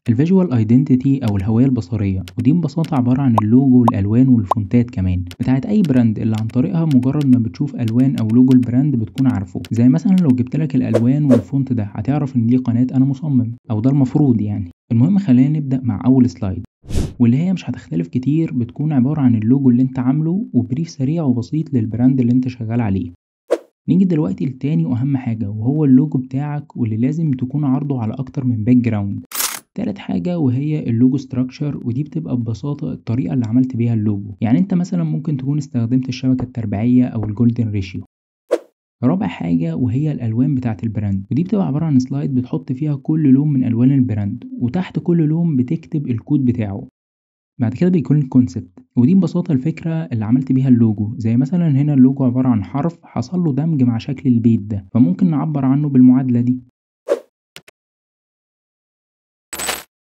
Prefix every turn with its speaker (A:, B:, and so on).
A: الفيجوال ايدنتيتي او الهوية البصرية، ودي ببساطة عبارة عن اللوجو والالوان والفونتات كمان بتاعت اي براند، اللي عن طريقها مجرد ما بتشوف الوان او لوجو البراند بتكون عارفه. زي مثلا لو جبت لك الالوان والفونت ده هتعرف ان دي قناة انا مصمم، او ده المفروض يعني. المهم خلينا نبدأ مع اول سلايد، واللي هي مش هتختلف كتير، بتكون عبارة عن اللوجو اللي انت عامله وبريف سريع وبسيط للبراند اللي انت شغال عليه. نيجي دلوقتي لتاني واهم حاجة، وهو اللوجو بتاعك، واللي لازم تكون عارضه على اكتر من باك جراوند. تالت حاجة وهي اللوجو ستراكشر، ودي بتبقى ببساطة الطريقة اللي عملت بيها اللوجو. يعني انت مثلا ممكن تكون استخدمت الشبكة التربيعية او الجولدن ريشيو. رابع حاجة وهي الألوان بتاعة البراند، ودي بتبقى عبارة عن سلايد بتحط فيها كل لون من ألوان البراند، وتحت كل لون بتكتب الكود بتاعه. بعد كده بيكون الكونسبت، ودي ببساطة الفكرة اللي عملت بيها اللوجو. زي مثلا هنا اللوجو عبارة عن حرف حصل له دمج مع شكل البيت ده، فممكن نعبر عنه بالمعادلة دي.